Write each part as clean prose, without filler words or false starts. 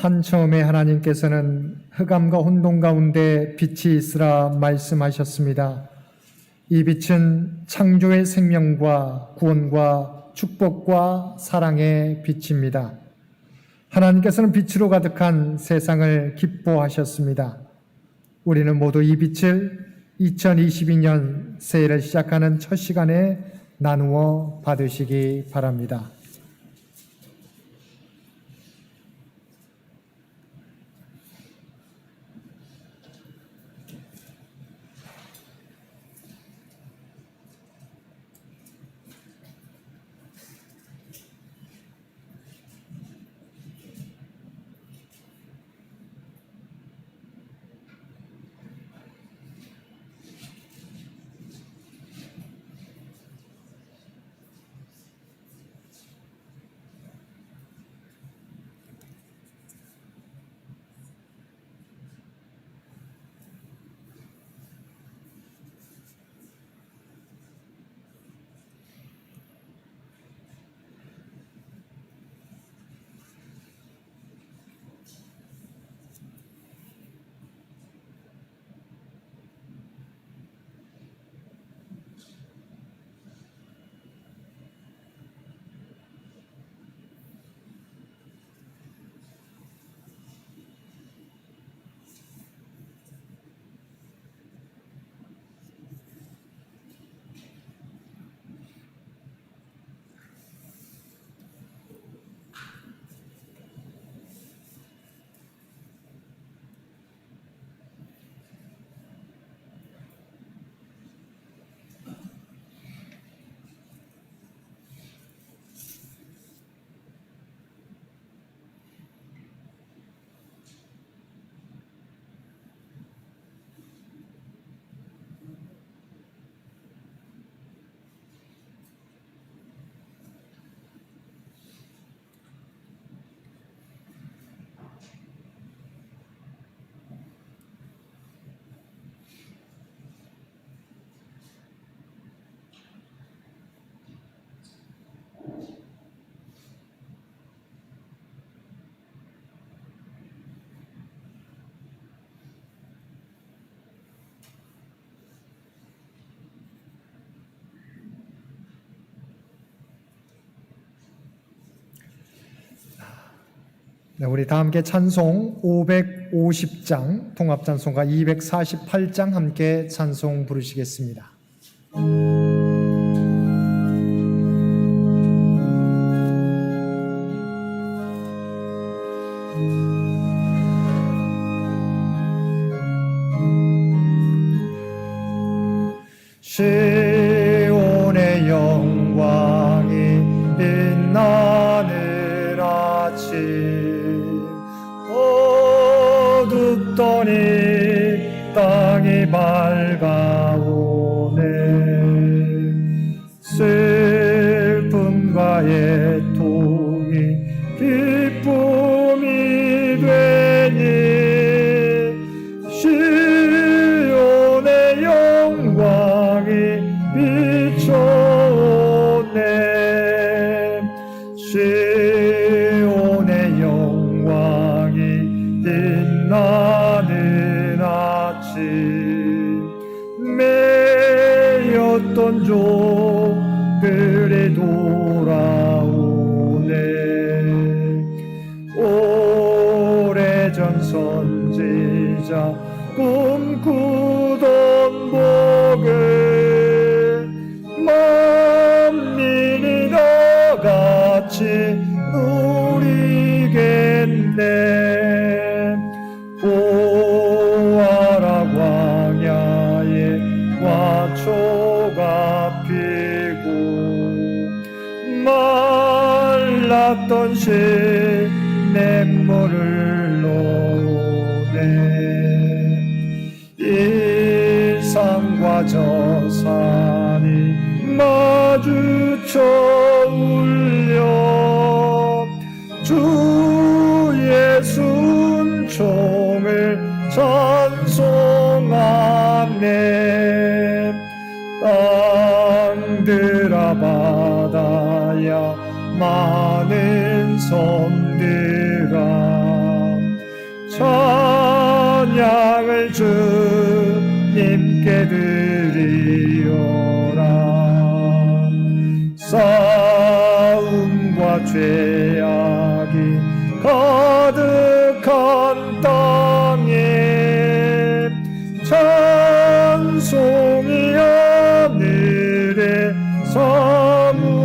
한 처음에 하나님께서는 흑암과 혼돈 가운데 빛이 있으라 말씀하셨습니다. 이 빛은 창조의 생명과 구원과 축복과 사랑의 빛입니다. 하나님께서는 빛으로 가득한 세상을 기뻐하셨습니다. 우리는 모두 이 빛을 2022년 새해를 시작하는 첫 시간에 나누어 받으시기 바랍니다. 네, 우리 다 함께 찬송 550장, 통합찬송가 248장 함께 찬송 부르시겠습니다. 시온의 영광이 빛나는 아침, 어둡더니 땅이 밝아오네. 슬픔과 애통이 기쁨이 되니 시온의 영광이 비춰오네. 시온의 영광이 빛나는 아침, 매였던 종들이 돌아오네. 오래전 선지자 꿈꾸던 복을 만민이 다 같이 누리겠네. 보아라, 광야에 화초가 피고 말랐던 시냇물을 놓네. 이 산과 저 산이 마주쳐 울려 주 예수 은총을 찬송하네. 땅들아 바다야 많은 섬들아 찬양을 주님께 드리오라. 싸움과 죄악이 가득한 땅에 찬송이 하늘에 사무치네.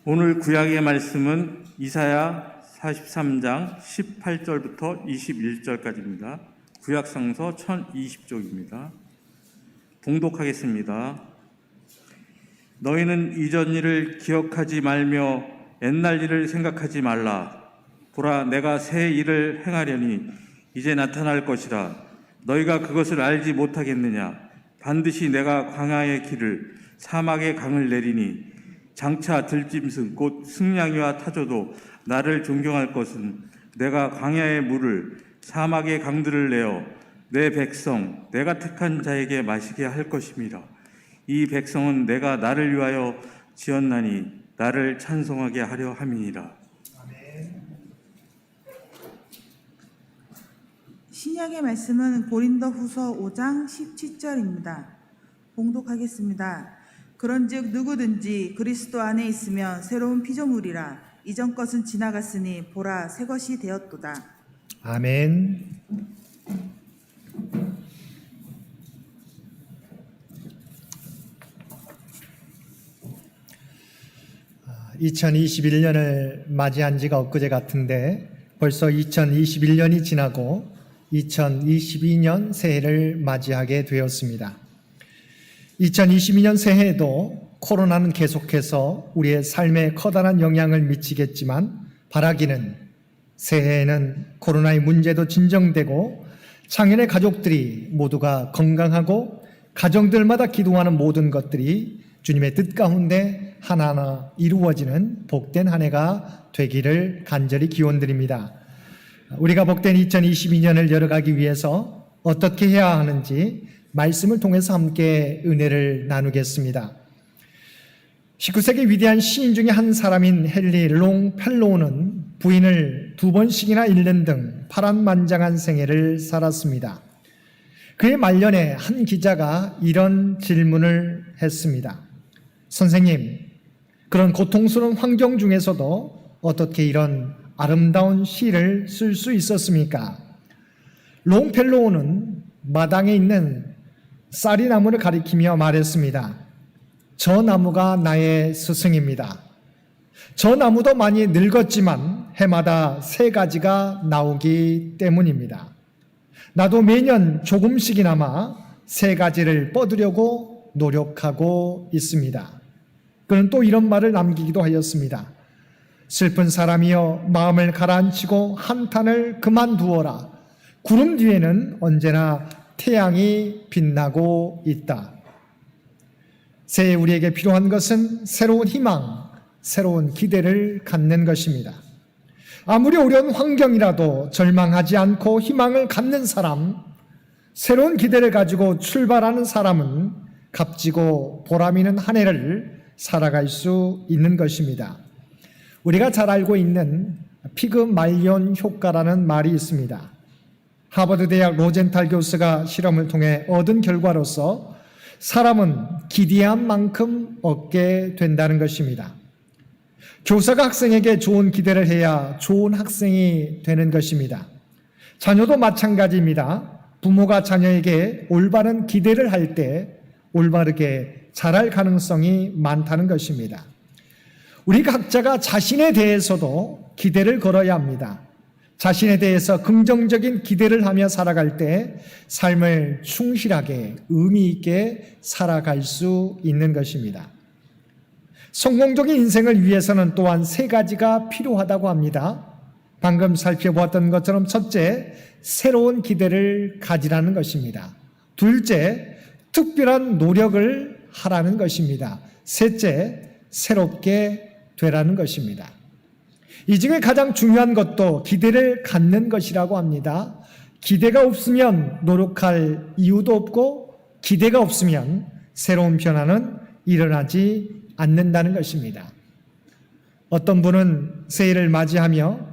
오늘 구약의 말씀은 이사야 43장 18절부터 21절까지입니다. 구약성서 1020쪽입니다. 봉독하겠습니다. 너희는 이전 일을 기억하지 말며 옛날 일을 생각하지 말라. 보라, 내가 새 일을 행하려니 이제 나타날 것이라. 너희가 그것을 알지 못하겠느냐? 반드시 내가 광야의 길을 사막의 강을 내리니 장차 들짐승 곧 승냥이와 타조도 나를 존경할 것은 내가 광야의 물을 사막의 강들을 내어 내 백성 내가 택한 자에게 마시게 할 것임이라. 이 백성은 내가 나를 위하여 지었나니 나를 찬송하게 하려 함이니라. 신약의 말씀은 고린도후서 5장 17절입니다. 봉독하겠습니다. 그런즉 누구든지 그리스도 안에 있으면 새로운 피조물이라. 이전 것은 지나갔으니 보라 새 것이 되었도다. 아멘. 2021년을 맞이한 지가 엊그제 같은데 벌써 2021년이 지나고 2022년 새해를 맞이하게 되었습니다. 2022년 새해에도 코로나는 계속해서 우리의 삶에 커다란 영향을 미치겠지만 바라기는 새해에는 코로나의 문제도 진정되고 창현의 가족들이 모두가 건강하고 가정들마다 기도하는 모든 것들이 주님의 뜻 가운데 하나하나 이루어지는 복된 한 해가 되기를 간절히 기원드립니다. 우리가 복된 2022년을 열어가기 위해서 어떻게 해야 하는지 말씀을 통해서 함께 은혜를 나누겠습니다. 19세기 위대한 시인 중에 한 사람인 헨리 롱펠로우는 부인을 2번씩이나 잃는 등 파란만장한 생애를 살았습니다. 그의 말년에 한 기자가 이런 질문을 했습니다. 선생님, 그런 고통스러운 환경 중에서도 어떻게 이런 아름다운 시를 쓸 수 있었습니까? 롱펠로우는 마당에 있는 쌀이나무를 가리키며 말했습니다. 저 나무가 나의 스승입니다. 저 나무도 많이 늙었지만 해마다 새 가지가 나오기 때문입니다. 나도 매년 조금씩이나마 새 가지를 뻗으려고 노력하고 있습니다. 그는 또 이런 말을 남기기도 하였습니다. 슬픈 사람이여 마음을 가라앉히고 한탄을 그만두어라. 구름 뒤에는 언제나 태양이 빛나고 있다. 새해 우리에게 필요한 것은 새로운 희망, 새로운 기대를 갖는 것입니다. 아무리 어려운 환경이라도 절망하지 않고 희망을 갖는 사람, 새로운 기대를 가지고 출발하는 사람은 값지고 보람있는 한 해를 살아갈 수 있는 것입니다. 우리가 잘 알고 있는 피그말리온 효과라는 말이 있습니다. 하버드 대학 로젠탈 교수가 실험을 통해 얻은 결과로서 사람은 기대한 만큼 얻게 된다는 것입니다. 교사가 학생에게 좋은 기대를 해야 좋은 학생이 되는 것입니다. 자녀도 마찬가지입니다. 부모가 자녀에게 올바른 기대를 할 때 올바르게 자랄 가능성이 많다는 것입니다. 우리 각자가 자신에 대해서도 기대를 걸어야 합니다. 자신에 대해서 긍정적인 기대를 하며 살아갈 때 삶을 충실하게 의미 있게 살아갈 수 있는 것입니다. 성공적인 인생을 위해서는 또한 3가지가 필요하다고 합니다. 방금 살펴보았던 것처럼 첫째, 새로운 기대를 가지라는 것입니다. 둘째, 특별한 노력을 하라는 것입니다. 셋째, 새롭게 되라는 것입니다. 이 중에 가장 중요한 것도 기대를 갖는 것이라고 합니다. 기대가 없으면 노력할 이유도 없고 기대가 없으면 새로운 변화는 일어나지 않는다는 것입니다. 어떤 분은 새해를 맞이하며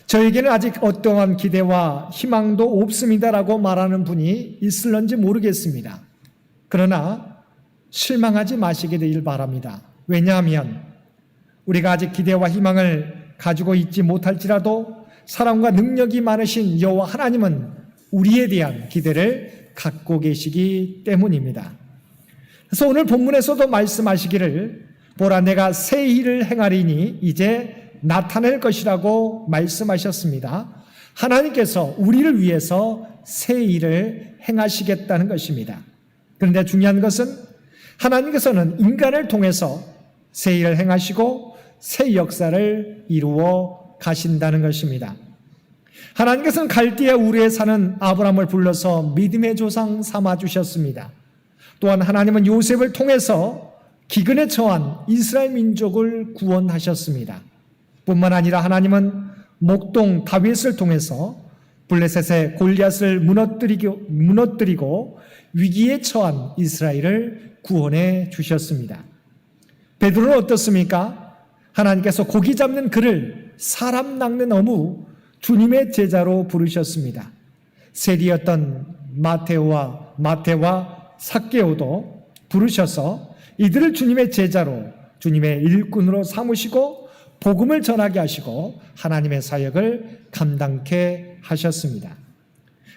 저에게는 아직 어떠한 기대와 희망도 없습니다라고 말하는 분이 있을런지 모르겠습니다. 그러나 실망하지 마시게 되길 바랍니다. 왜냐하면 우리가 아직 기대와 희망을 가지고 있지 못할지라도 사랑과 능력이 많으신 여호와 하나님은 우리에 대한 기대를 갖고 계시기 때문입니다. 그래서 오늘 본문에서도 말씀하시기를 보라 내가 새 일을 행하리니 이제 나타낼 것이라고 말씀하셨습니다. 하나님께서 우리를 위해서 새 일을 행하시겠다는 것입니다. 그런데 중요한 것은 하나님께서는 인간을 통해서 새 일을 행하시고 새 역사를 이루어 가신다는 것입니다. 하나님께서는 갈대아 우르에 사는 아브라함을 불러서 믿음의 조상 삼아 주셨습니다. 또한 하나님은 요셉을 통해서 기근에 처한 이스라엘 민족을 구원하셨습니다. 뿐만 아니라 하나님은 목동 다윗을 통해서 블레셋의 골리앗을 무너뜨리고 위기에 처한 이스라엘을 구원해 주셨습니다. 베드로는 어떻습니까? 하나님께서 고기 잡는 그를 사람 낚는 어무 주님의 제자로 부르셨습니다. 세리였던 마태와 삭개오도 부르셔서 이들을 주님의 제자로 주님의 일꾼으로 삼으시고 복음을 전하게 하시고 하나님의 사역을 감당케 하셨습니다.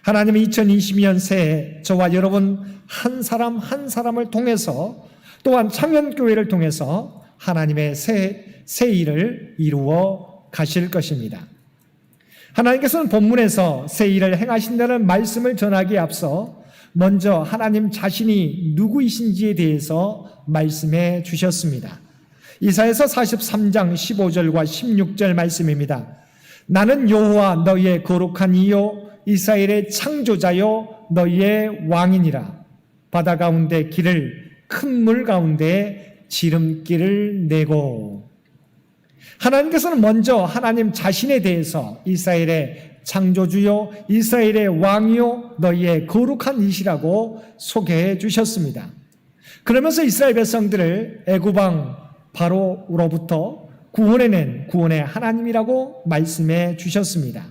하나님은 2022년 새해 저와 여러분 한 사람 한 사람을 통해서 또한 창현교회를 통해서 하나님의 새 일을 이루어 가실 것입니다. 하나님께서는 본문에서 새 일을 행하신다는 말씀을 전하기에 앞서 먼저 하나님 자신이 누구이신지에 대해서 말씀해 주셨습니다. 이사야서 43장 15절과 16절 말씀입니다. 나는 여호와 너희의 거룩한 이요 이스라엘의 창조자요 너희의 왕이니라. 바다 가운데 길을 큰 물 가운데 지름길을 내고. 하나님께서는 먼저 하나님 자신에 대해서 이스라엘의 창조주요 이스라엘의 왕이요 너희의 거룩한 이시라고 소개해 주셨습니다. 그러면서 이스라엘 백성들을 애굽왕 바로로부터 구원해낸 구원의 하나님이라고 말씀해 주셨습니다.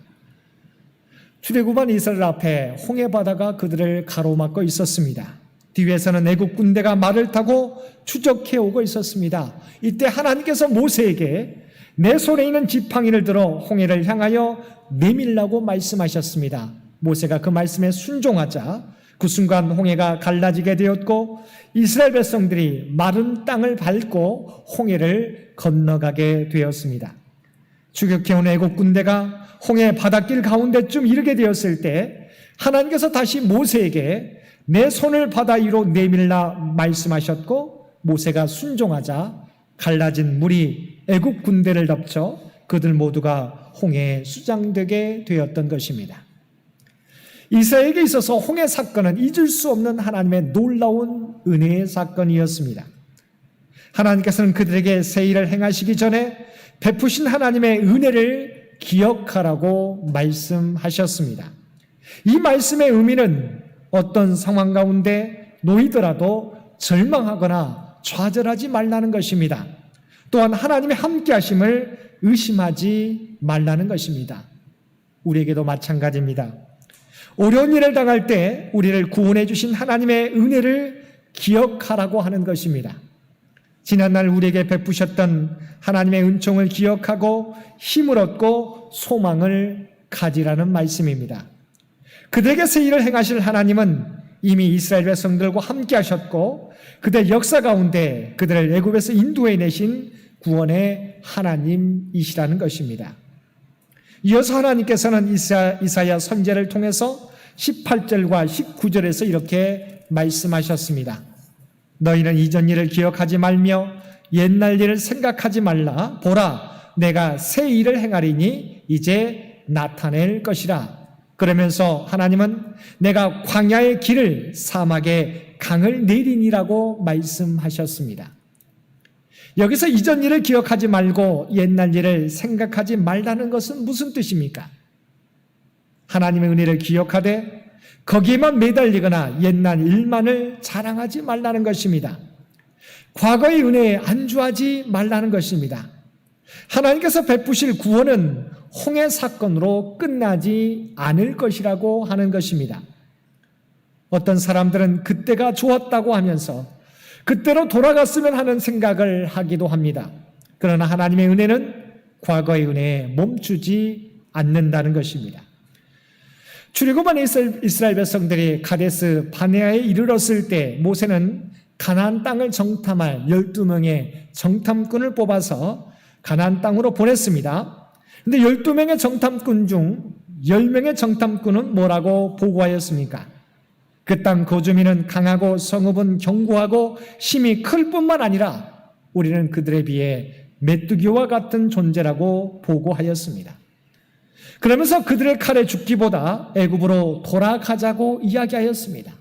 출애굽한 이스라엘 앞에 홍해바다가 그들을 가로막고 있었습니다. 뒤에서는 애국 군대가 말을 타고 추적해 오고 있었습니다. 이때 하나님께서 모세에게 내 손에 있는 지팡이를 들어 홍해를 향하여 내밀라고 말씀하셨습니다. 모세가 그 말씀에 순종하자 그 순간 홍해가 갈라지게 되었고 이스라엘 백성들이 마른 땅을 밟고 홍해를 건너가게 되었습니다. 추격해온 애국 군대가 홍해 바닷길 가운데쯤 이르게 되었을 때 하나님께서 다시 모세에게 내 손을 바다 위로 내밀라 말씀하셨고 모세가 순종하자 갈라진 물이 애국 군대를 덮쳐 그들 모두가 홍해에 수장되게 되었던 것입니다. 이스라엘에게 있어서 홍해 사건은 잊을 수 없는 하나님의 놀라운 은혜의 사건이었습니다. 하나님께서는 그들에게 새 일을 행하시기 전에 베푸신 하나님의 은혜를 기억하라고 말씀하셨습니다. 이 말씀의 의미는 어떤 상황 가운데 놓이더라도 절망하거나 좌절하지 말라는 것입니다. 또한 하나님의 함께하심을 의심하지 말라는 것입니다. 우리에게도 마찬가지입니다. 어려운 일을 당할 때 우리를 구원해 주신 하나님의 은혜를 기억하라고 하는 것입니다. 지난날 우리에게 베푸셨던 하나님의 은총을 기억하고 힘을 얻고 소망을 가지라는 말씀입니다. 그들에게 새 일을 행하실 하나님은 이미 이스라엘 백성들과 함께 하셨고 그들 역사 가운데 그들을 애굽에서 인도해내신 구원의 하나님이시라는 것입니다. 이어서 하나님께서는 이사야 선지자를 통해서 18절과 19절에서 이렇게 말씀하셨습니다. 너희는 이전 일을 기억하지 말며 옛날 일을 생각하지 말라. 보라, 내가 새 일을 행하리니 이제 나타낼 것이라. 그러면서 하나님은 내가 광야의 길을 사막에 강을 내리니라고 말씀하셨습니다. 여기서 이전 일을 기억하지 말고 옛날 일을 생각하지 말라는 것은 무슨 뜻입니까? 하나님의 은혜를 기억하되 거기에만 매달리거나 옛날 일만을 자랑하지 말라는 것입니다. 과거의 은혜에 안주하지 말라는 것입니다. 하나님께서 베푸실 구원은 홍해 사건으로 끝나지 않을 것이라고 하는 것입니다. 어떤 사람들은 그때가 좋았다고 하면서 그때로 돌아갔으면 하는 생각을 하기도 합니다. 그러나 하나님의 은혜는 과거의 은혜에 멈추지 않는다는 것입니다. 출애굽한 이스라엘 백성들이 가데스 바네아에 이르렀을 때 모세는 가나안 땅을 정탐할 12명의 정탐꾼을 뽑아서 가나안 땅으로 보냈습니다. 그런데 12명의 정탐꾼 중 10명의 정탐꾼은 뭐라고 보고하였습니까? 그 땅 거주민은 강하고 성읍은 견고하고 힘이 클 뿐만 아니라 우리는 그들에 비해 메뚜기와 같은 존재라고 보고하였습니다. 그러면서 그들의 칼에 죽기보다 애굽으로 돌아가자고 이야기하였습니다.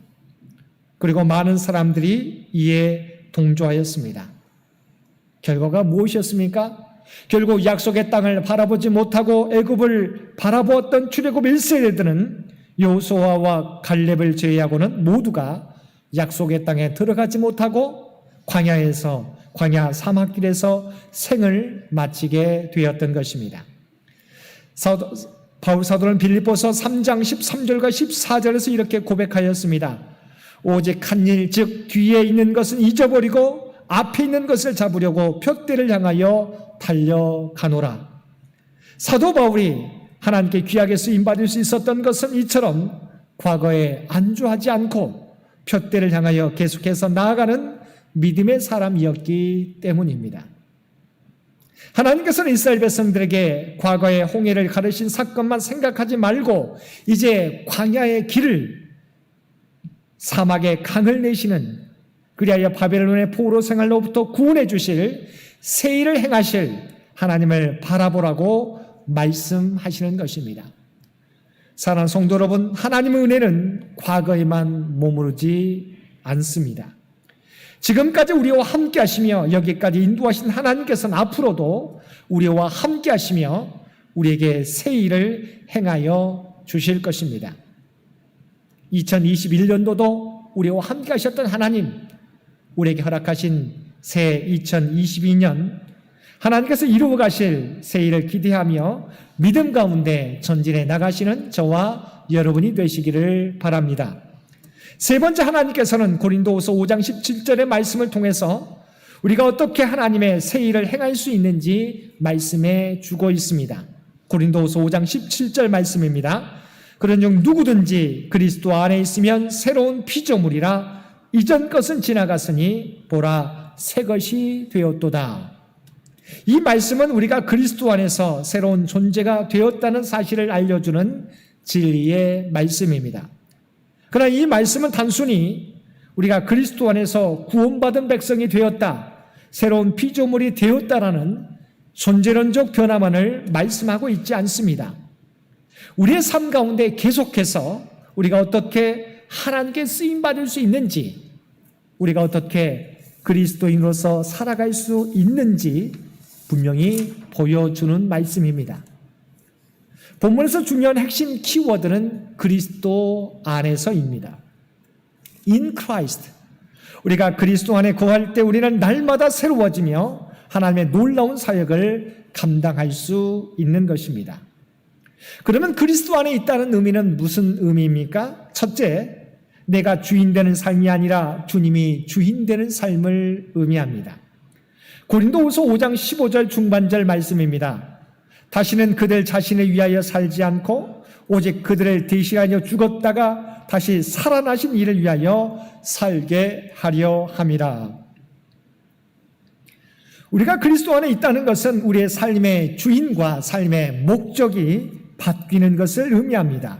그리고 많은 사람들이 이에 동조하였습니다. 결과가 무엇이었습니까? 결국 약속의 땅을 바라보지 못하고 애굽을 바라보았던 출애굽 1세대들은 여호수아와 갈렙을 제외하고는 모두가 약속의 땅에 들어가지 못하고 광야 사막길에서 생을 마치게 되었던 것입니다. 바울 사도는 빌립보서 3장 13절과 14절에서 이렇게 고백하였습니다. 오직 한 일, 즉 뒤에 있는 것은 잊어버리고 앞에 있는 것을 잡으려고 푯대를 향하여 달려가노라. 사도 바울이 하나님께 귀하게 쓰임받을 수 있었던 것은 이처럼 과거에 안주하지 않고 푯대를 향하여 계속해서 나아가는 믿음의 사람이었기 때문입니다. 하나님께서는 이스라엘 백성들에게 과거의 홍해를 가르신 사건만 생각하지 말고 이제 광야의 길을, 사막의 강을 내시는, 그리하여 바벨론의 포로 생활로부터 구원해 주실 새 일을 행하실 하나님을 바라보라고 말씀하시는 것입니다. 사랑하는 성도 여러분, 하나님의 은혜는 과거에만 머무르지 않습니다. 지금까지 우리와 함께 하시며 여기까지 인도하신 하나님께서는 앞으로도 우리와 함께 하시며 우리에게 새 일을 행하여 주실 것입니다. 2021년도도 우리와 함께 하셨던 하나님, 우리에게 허락하신 새 2022년 하나님께서 이루어 가실 새 일을 기대하며 믿음 가운데 전진해 나가시는 저와 여러분이 되시기를 바랍니다. 세 번째, 하나님께서는 고린도후서 5장 17절의 말씀을 통해서 우리가 어떻게 하나님의 새 일을 행할 수 있는지 말씀해 주고 있습니다. 고린도후서 5장 17절 말씀입니다. 그런즉 누구든지 그리스도 안에 있으면 새로운 피조물이라 이전 것은 지나갔으니 보라 새 것이 되었도다. 이 말씀은 우리가 그리스도 안에서 새로운 존재가 되었다는 사실을 알려주는 진리의 말씀입니다. 그러나 이 말씀은 단순히 우리가 그리스도 안에서 구원받은 백성이 되었다, 새로운 피조물이 되었다라는 존재론적 변화만을 말씀하고 있지 않습니다. 우리의 삶 가운데 계속해서 우리가 어떻게 하나님께 쓰임받을 수 있는지, 우리가 어떻게 그리스도인으로서 살아갈 수 있는지 분명히 보여주는 말씀입니다. 본문에서 중요한 핵심 키워드는 그리스도 안에서입니다. In Christ. 우리가 그리스도 안에 거할 때 우리는 날마다 새로워지며 하나님의 놀라운 사역을 감당할 수 있는 것입니다. 그러면 그리스도 안에 있다는 의미는 무슨 의미입니까? 첫째, 내가 주인 되는 삶이 아니라 주님이 주인 되는 삶을 의미합니다. 고린도후서 5장 15절 중반절 말씀입니다. 다시는 그들 자신을 위하여 살지 않고 오직 그들을 대신하여 죽었다가 다시 살아나신 이를 위하여 살게 하려 함이라. 우리가 그리스도 안에 있다는 것은 우리의 삶의 주인과 삶의 목적이 바뀌는 것을 의미합니다.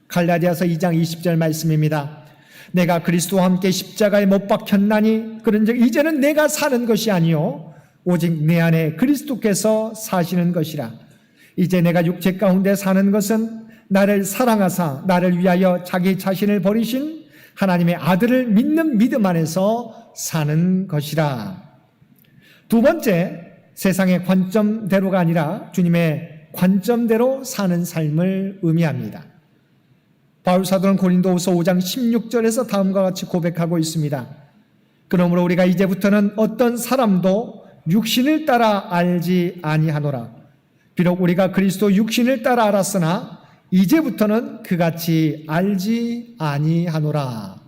갈라디아서 2장 20절 말씀입니다. 내가 그리스도와 함께 십자가에 못 박혔나니 그런즉 이제는 내가 사는 것이 아니요 오직 내 안에 그리스도께서 사시는 것이라. 이제 내가 육체 가운데 사는 것은 나를 사랑하사 나를 위하여 자기 자신을 버리신 하나님의 아들을 믿는 믿음 안에서 사는 것이라. 두 번째, 세상의 관점대로가 아니라 주님의 관점대로 사는 삶을 의미합니다. 바울 사도는 고린도후서 5장 16절에서 다음과 같이 고백하고 있습니다. 그러므로 우리가 이제부터는 어떤 사람도 육신을 따라 알지 아니하노라. 비록 우리가 그리스도 육신을 따라 알았으나 이제부터는 그같이 알지 아니하노라.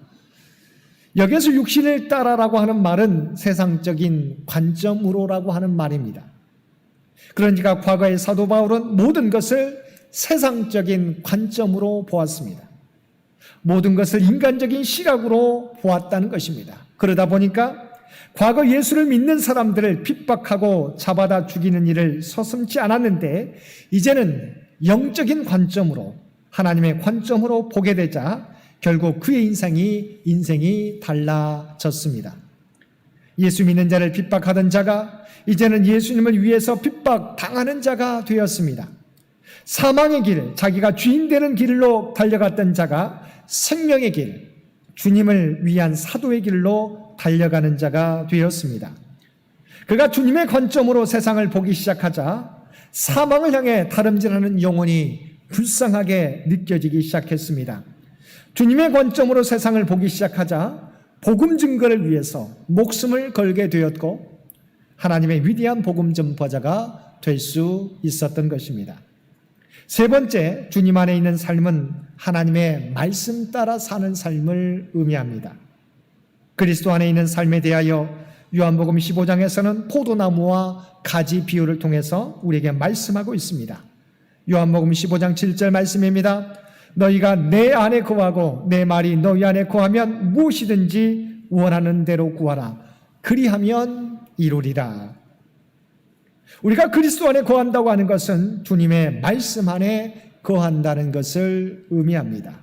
여기에서 육신을 따라라고 하는 말은 세상적인 관점으로라고 하는 말입니다. 그러니까 과거의 사도 바울은 모든 것을 세상적인 관점으로 보았습니다. 모든 것을 인간적인 시각으로 보았다는 것입니다. 그러다 보니까 과거 예수를 믿는 사람들을 핍박하고 잡아다 죽이는 일을 서슴지 않았는데 이제는 영적인 관점으로, 하나님의 관점으로 보게 되자 결국 그의 인생이 달라졌습니다. 예수 믿는 자를 핍박하던 자가 이제는 예수님을 위해서 핍박당하는 자가 되었습니다. 사망의 길, 자기가 주인 되는 길로 달려갔던 자가 생명의 길, 주님을 위한 사도의 길로 달려가는 자가 되었습니다. 그가 주님의 관점으로 세상을 보기 시작하자 사망을 향해 다름질하는 영혼이 불쌍하게 느껴지기 시작했습니다. 주님의 관점으로 세상을 보기 시작하자 복음 증거를 위해서 목숨을 걸게 되었고 하나님의 위대한 복음 전파자가 될 수 있었던 것입니다. 세 번째, 주님 안에 있는 삶은 하나님의 말씀 따라 사는 삶을 의미합니다. 그리스도 안에 있는 삶에 대하여 요한복음 15장에서는 포도나무와 가지 비유를 통해서 우리에게 말씀하고 있습니다. 요한복음 15장 7절 말씀입니다. 너희가 내 안에 거하고 내 말이 너희 안에 거하면 무엇이든지 원하는 대로 구하라. 그리하면 이루리라. 우리가 그리스도 안에 거한다고 하는 것은 주님의 말씀 안에 거한다는 것을 의미합니다.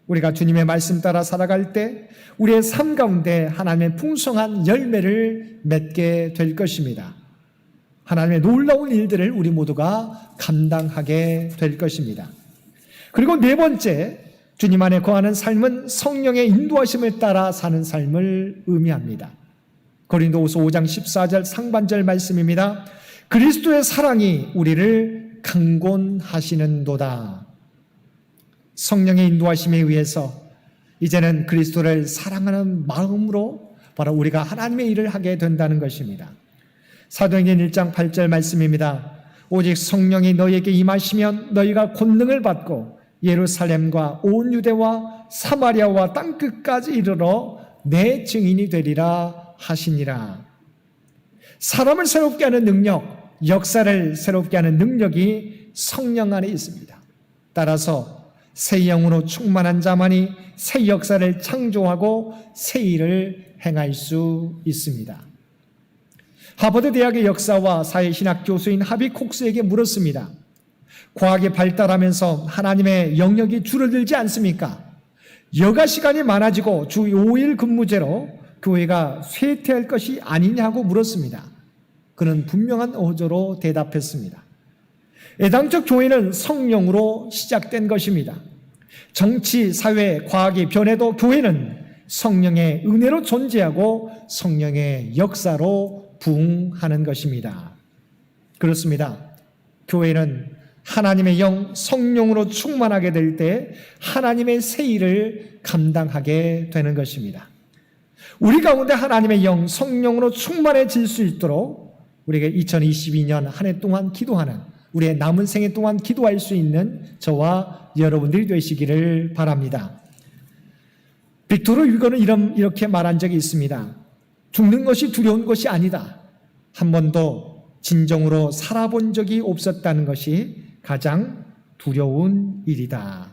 우리가 주님의 말씀 따라 살아갈 때 우리의 삶 가운데 하나님의 풍성한 열매를 맺게 될 것입니다. 하나님의 놀라운 일들을 우리 모두가 감당하게 될 것입니다. 그리고 네 번째, 주님 안에 거하는 삶은 성령의 인도하심을 따라 사는 삶을 의미합니다. 고린도후서 5장 14절 상반절 말씀입니다. 그리스도의 사랑이 우리를 강권하시는도다. 성령의 인도하심에 의해서 이제는 그리스도를 사랑하는 마음으로 바로 우리가 하나님의 일을 하게 된다는 것입니다. 사도행전 1장 8절 말씀입니다. 오직 성령이 너희에게 임하시면 너희가 권능을 받고 예루살렘과 온 유대와 사마리아와 땅끝까지 이르러 내 증인이 되리라 하시니라. 사람을 새롭게 하는 능력, 역사를 새롭게 하는 능력이 성령 안에 있습니다. 따라서 새 영으로 충만한 자만이 새 역사를 창조하고 새 일을 행할 수 있습니다. 하버드 대학의 역사와 사회신학 교수인 하비 콕스에게 물었습니다. 과학이 발달하면서 하나님의 영역이 줄어들지 않습니까? 여가 시간이 많아지고 주 5일 근무제로 교회가 쇠퇴할 것이 아니냐고 물었습니다. 그는 분명한 어조로 대답했습니다. 애당초 교회는 성령으로 시작된 것입니다. 정치, 사회, 과학이 변해도 교회는 성령의 은혜로 존재하고 성령의 역사로 부흥하는 것입니다. 그렇습니다. 교회는 하나님의 영, 성령으로 충만하게 될 때 하나님의 새 일을 감당하게 되는 것입니다. 우리 가운데 하나님의 영, 성령으로 충만해질 수 있도록 우리가 2022년 한 해 동안 기도하는, 우리의 남은 생애 동안 기도할 수 있는 저와 여러분들이 되시기를 바랍니다. 빅토르 휴고는 이렇게 말한 적이 있습니다. 죽는 것이 두려운 것이 아니다. 한 번도 진정으로 살아본 적이 없었다는 것이 가장 두려운 일이다.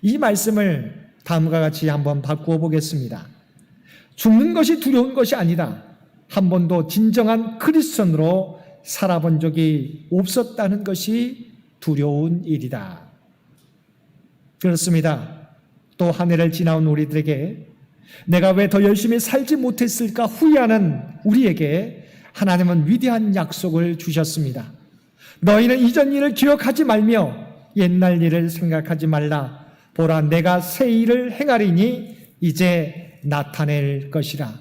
이 말씀을 다음과 같이 한번 바꾸어 보겠습니다. 죽는 것이 두려운 것이 아니다. 한 번도 진정한 크리스천으로 살아본 적이 없었다는 것이 두려운 일이다. 그렇습니다. 또 한 해를 지나온 우리들에게 내가 왜 더 열심히 살지 못했을까 후회하는 우리에게 하나님은 위대한 약속을 주셨습니다. 너희는 이전 일을 기억하지 말며 옛날 일을 생각하지 말라. 보라, 내가 새 일을 행하리니 이제 나타낼 것이라.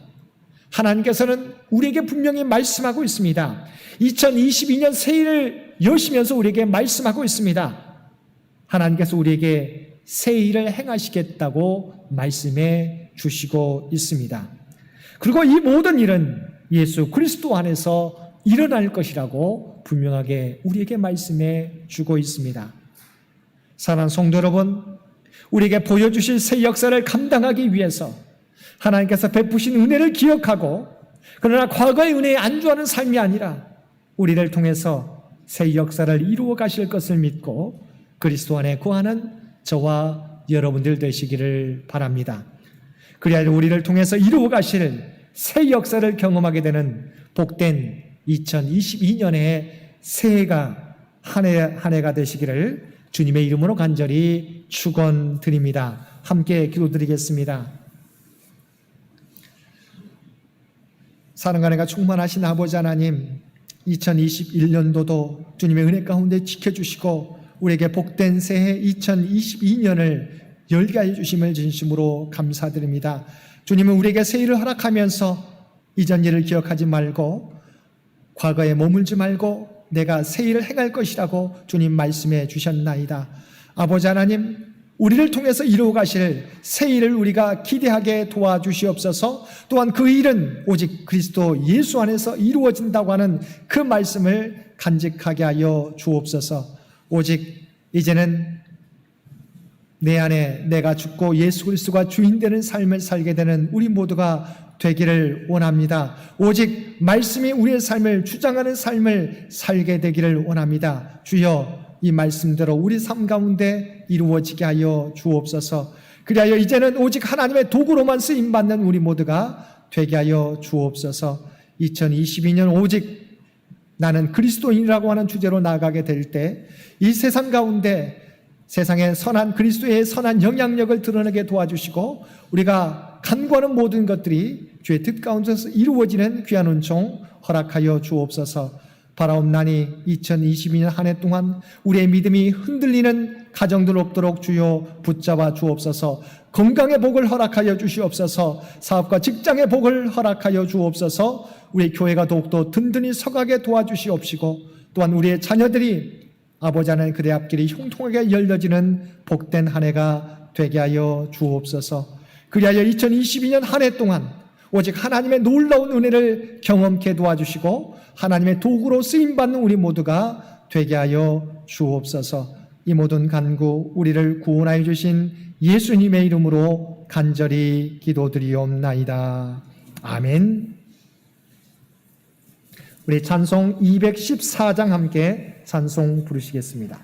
하나님께서는 우리에게 분명히 말씀하고 있습니다. 2022년 새 일을 여시면서 우리에게 말씀하고 있습니다. 하나님께서 우리에게 새 일을 행하시겠다고 말씀해 주시고 있습니다. 그리고 이 모든 일은 예수 그리스도 안에서 일어날 것이라고 분명하게 우리에게 말씀해 주고 있습니다. 사랑하는 성도 여러분, 우리에게 보여주실 새 역사를 감당하기 위해서 하나님께서 베푸신 은혜를 기억하고, 그러나 과거의 은혜에 안주하는 삶이 아니라 우리를 통해서 새 역사를 이루어 가실 것을 믿고 그리스도 안에 거하는 저와 여러분들 되시기를 바랍니다. 그래야 우리를 통해서 이루어 가실 새 역사를 경험하게 되는 복된 2022년의 새해가 한 해가 되시기를 주님의 이름으로 간절히 축원드립니다. 함께 기도드리겠습니다. 사랑과 은혜가 충만하신 아버지 하나님, 2021년도도 주님의 은혜 가운데 지켜주시고 우리에게 복된 새해 2022년을 열게 하여 주심을 진심으로 감사드립니다. 주님은 우리에게 새 일을 허락하면서 이전 일을 기억하지 말고 과거에 머물지 말고 내가 새 일을 행할 것이라고 주님 말씀해 주셨나이다. 아버지 하나님, 우리를 통해서 이루어 가실 새 일을 우리가 기대하게 도와주시옵소서. 또한 그 일은 오직 그리스도 예수 안에서 이루어진다고 하는 그 말씀을 간직하게 하여 주옵소서. 오직 이제는 내 안에 내가 죽고 예수 그리스도가 주인 되는 삶을 살게 되는 우리 모두가 되기를 원합니다. 오직 말씀이 우리의 삶을 주장하는 삶을 살게 되기를 원합니다. 주여, 이 말씀대로 우리 삶 가운데 이루어지게 하여 주옵소서. 그리하여 이제는 오직 하나님의 도구로만 쓰임받는 우리 모두가 되게 하여 주옵소서. 2022년 오직 나는 그리스도인이라고 하는 주제로 나아가게 될 때 이 세상 가운데 세상의 선한 그리스도의 선한 영향력을 드러내게 도와주시고 우리가 간구하는 모든 것들이 주의 뜻 가운데서 이루어지는 귀한 은총 허락하여 주옵소서. 바라옵나니 2022년 한 해 동안 우리의 믿음이 흔들리는 가정들 없도록 주여 붙잡아 주옵소서. 건강의 복을 허락하여 주시옵소서. 사업과 직장의 복을 허락하여 주옵소서. 우리 교회가 더욱더 든든히 서가게 도와주시옵시고 또한 우리의 자녀들이 아버지 하나님 그대 앞길이 형통하게 열려지는 복된 한 해가 되게 하여 주옵소서. 그리하여 2022년 한 해 동안 오직 하나님의 놀라운 은혜를 경험케 도와주시고 하나님의 도구로 쓰임받는 우리 모두가 되게 하여 주옵소서. 이 모든 간구 우리를 구원하여 주신 예수님의 이름으로 간절히 기도드리옵나이다. 아멘. 우리 찬송 214장 함께 찬송 부르시겠습니다.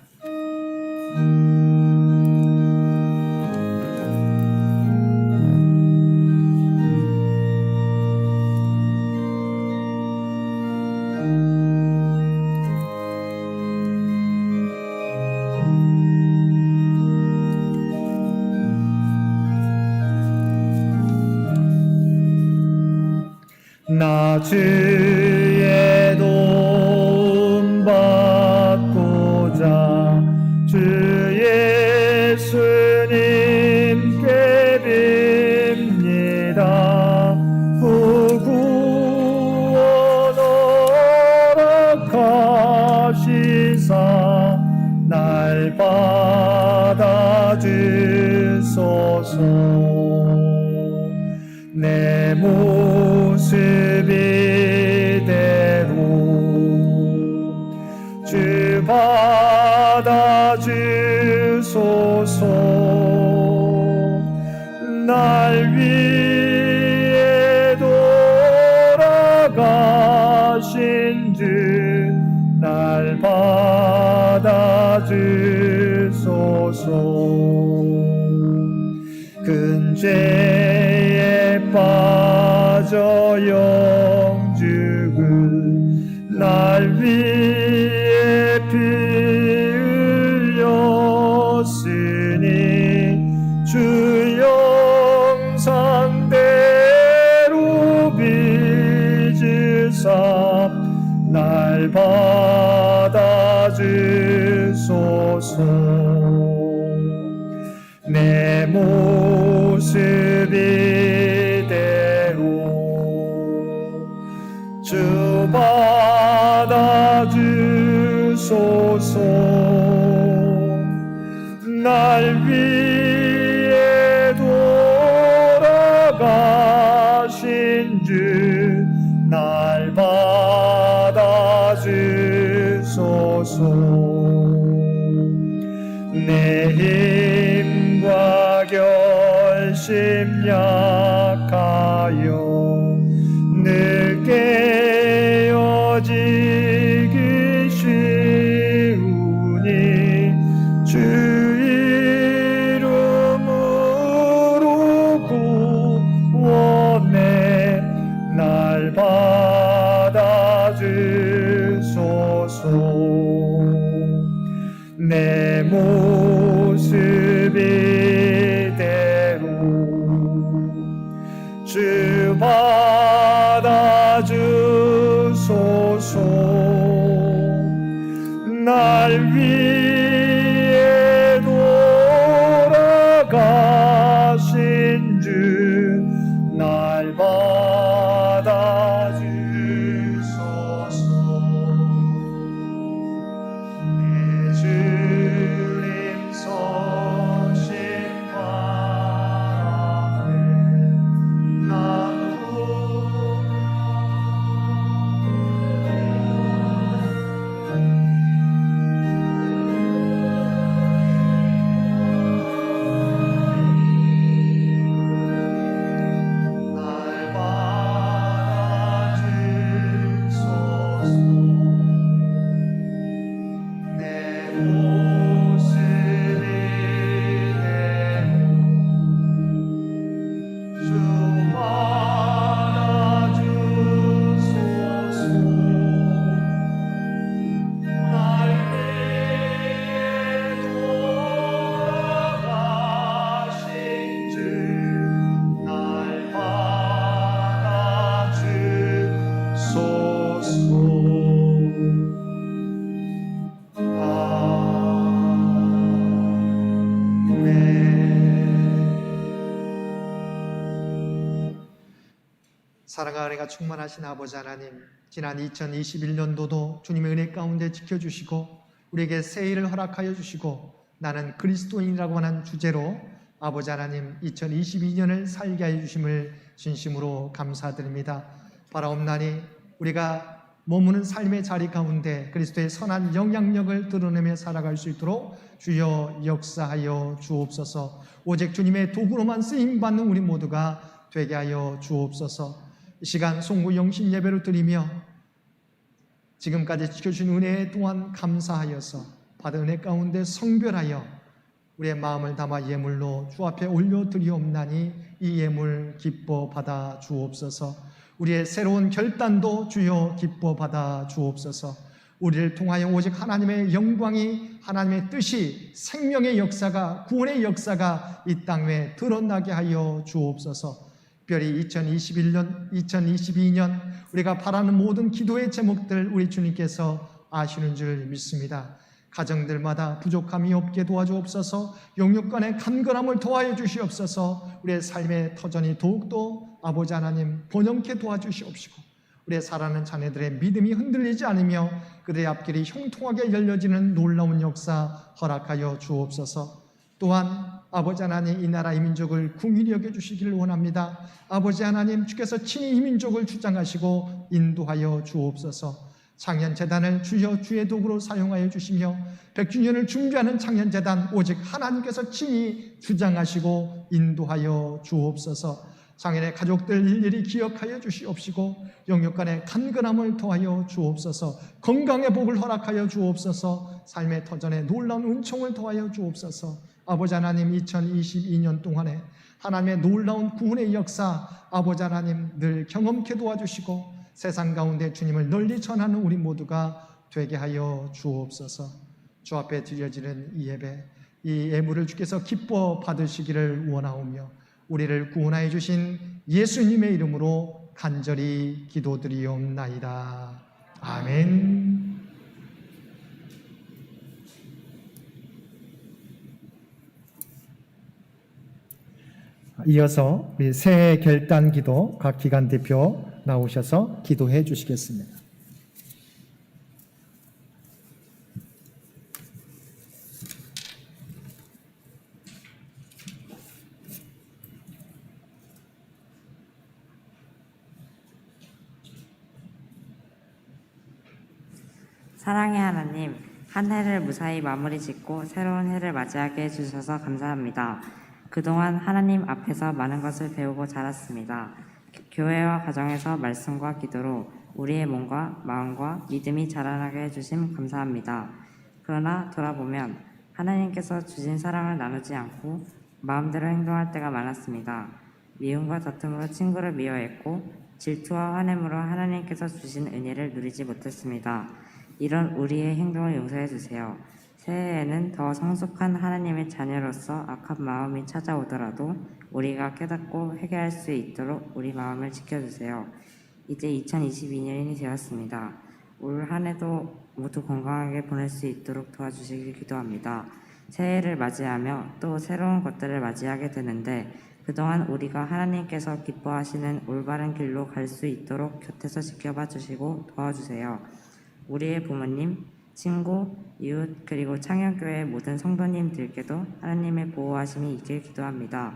나 주의 도움 받고자 주 예수님께 빕니다. 그 구원 허락하시사 날 받아주소서. 내 모습 이대로 주 받아주소서. 날 위해 돌아가신 주 날 받아주소서. 큰 죄에 빠져 영죽은 날 위해 피 흘렸으니 주 영상대로 빚으사 날 받아주소서. 내 모습 이대로 주 날 받아주소서. 내 힘과 결심 약하여 늘 깨어지기 쉬우니 주 이름으로 구원해 날 받아주소서. 내 모습 이대로 주 받아주소서. 날 위해 돌아가신 주 날 받아주소서. 내 주님 서신 바람에 나도 날 받아주소서. 내 모습이 주 받아주소서. 날 위해 돌아가신 주 날 사랑과 은혜가 충만하신 아버지 하나님, 지난 2021년도도 주님의 은혜 가운데 지켜주시고 우리에게 새해를 허락하여 주시고 나는 그리스도인이라고 하는 주제로 아버지 하나님 2022년을 살게 하여 주심을 진심으로 감사드립니다. 바라옵나니 우리가 머무는 삶의 자리 가운데 그리스도의 선한 영향력을 드러내며 살아갈 수 있도록 주여 역사하여 주옵소서. 오직 주님의 도구로만 쓰임받는 우리 모두가 되게 하여 주옵소서. 이 시간 송구 영신 예배를 드리며 지금까지 지켜주신 은혜 또한 감사하여서 받은 은혜 가운데 성별하여 우리의 마음을 담아 예물로 주 앞에 올려드리옵나니 이 예물 기뻐 받아 주옵소서. 우리의 새로운 결단도 주여 기뻐 받아 주옵소서. 우리를 통하여 오직 하나님의 영광이, 하나님의 뜻이, 생명의 역사가, 구원의 역사가 이 땅에 드러나게 하여 주옵소서. 특별히 2022년 우리가 바라는 모든 기도의 제목들 우리 주님께서 아시는 줄 믿습니다. 가정들마다 부족함이 없게 도와주옵소서. 영육간의 간절함을 도와여 주시옵소서. 우리의 삶의 터전이 더욱더 아버지 하나님 번영케 도와주시옵시고 우리의 사랑하는 자녀들의 믿음이 흔들리지 않으며 그들의 앞길이 형통하게 열려지는 놀라운 역사 허락하여 주옵소서. 또한 아버지 하나님 이 나라 이 민족을 긍휼히 여겨주시기를 원합니다. 아버지 하나님 주께서 친히 이 민족을 주장하시고 인도하여 주옵소서. 창년재단을 주여 주의 도구로 사용하여 주시며 100주년을 준비하는 창년재단 오직 하나님께서 친히 주장하시고 인도하여 주옵소서. 장인의 가족들 일일이 기억하여 주시옵시고 영육간의 간근함을 더하여 주옵소서. 건강의 복을 허락하여 주옵소서. 삶의 터전에 놀라운 은총을 더하여 주옵소서. 아버지 하나님 2022년 동안에 하나님의 놀라운 구원의 역사 아버지 하나님 늘 경험케 도와주시고 세상 가운데 주님을 널리 전하는 우리 모두가 되게 하여 주옵소서. 주 앞에 드려지는 이 예배, 이 예물을 주께서 기뻐 받으시기를 원하오며 우리를 구원하여 주신 예수님의 이름으로 간절히 기도드리옵나이다. 아멘. 이어서 우리 새해 결단 기도 각 기관 대표 나오셔서 기도해 주시겠습니다. 사랑의 하나님, 한 해를 무사히 마무리 짓고 새로운 해를 맞이하게 해주셔서 감사합니다. 그동안 하나님 앞에서 많은 것을 배우고 자랐습니다. 교회와 가정에서 말씀과 기도로 우리의 몸과 마음과 믿음이 자라나게 해주심 감사합니다. 그러나 돌아보면 하나님께서 주신 사랑을 나누지 않고 마음대로 행동할 때가 많았습니다. 미움과 다툼으로 친구를 미워했고 질투와 화냄으로 하나님께서 주신 은혜를 누리지 못했습니다. 이런 우리의 행동을 용서해 주세요. 새해에는 더 성숙한 하나님의 자녀로서 악한 마음이 찾아오더라도 우리가 깨닫고 회개할 수 있도록 우리 마음을 지켜주세요. 이제 2022년이 되었습니다. 올 한 해도 모두 건강하게 보낼 수 있도록 도와주시길 기도합니다. 새해를 맞이하며 또 새로운 것들을 맞이하게 되는데 그동안 우리가 하나님께서 기뻐하시는 올바른 길로 갈 수 있도록 곁에서 지켜봐 주시고 도와주세요. 우리의 부모님, 친구, 이웃 그리고 창현교회 모든 성도님들께도 하나님의 보호하심이 있길 기도합니다.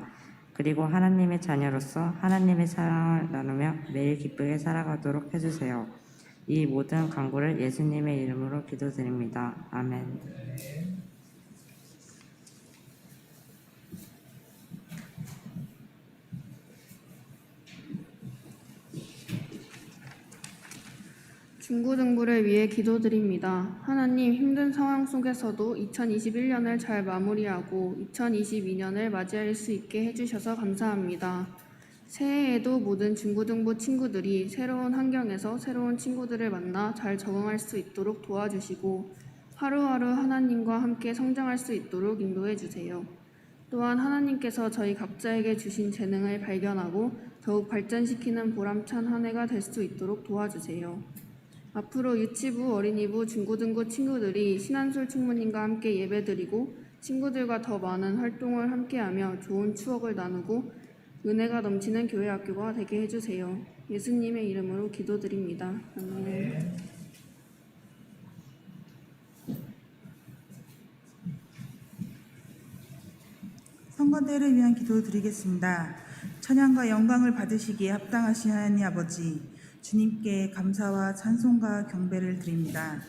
그리고 하나님의 자녀로서 하나님의 사랑을 나누며 매일 기쁘게 살아가도록 해주세요. 이 모든 간구를 예수님의 이름으로 기도드립니다. 아멘. 중고등부를 위해 기도드립니다. 하나님, 힘든 상황 속에서도 2021년을 잘 마무리하고 2022년을 맞이할 수 있게 해주셔서 감사합니다. 새해에도 모든 중고등부 친구들이 새로운 환경에서 새로운 친구들을 만나 잘 적응할 수 있도록 도와주시고 하루하루 하나님과 함께 성장할 수 있도록 인도해 주세요. 또한 하나님께서 저희 각자에게 주신 재능을 발견하고 더욱 발전시키는 보람찬 한 해가 될 수 있도록 도와주세요. 앞으로 유치부, 어린이부, 중고등부 친구들이 신한솔 총무님과 함께 예배드리고 친구들과 더 많은 활동을 함께하며 좋은 추억을 나누고 은혜가 넘치는 교회 학교가 되게 해주세요. 예수님의 이름으로 기도드립니다. 아멘. 선거대를 위한 기도 드리겠습니다. 찬양과 영광을 받으시기에 합당하신 하나님 아버지, 주님께 감사와 찬송과 경배를 드립니다.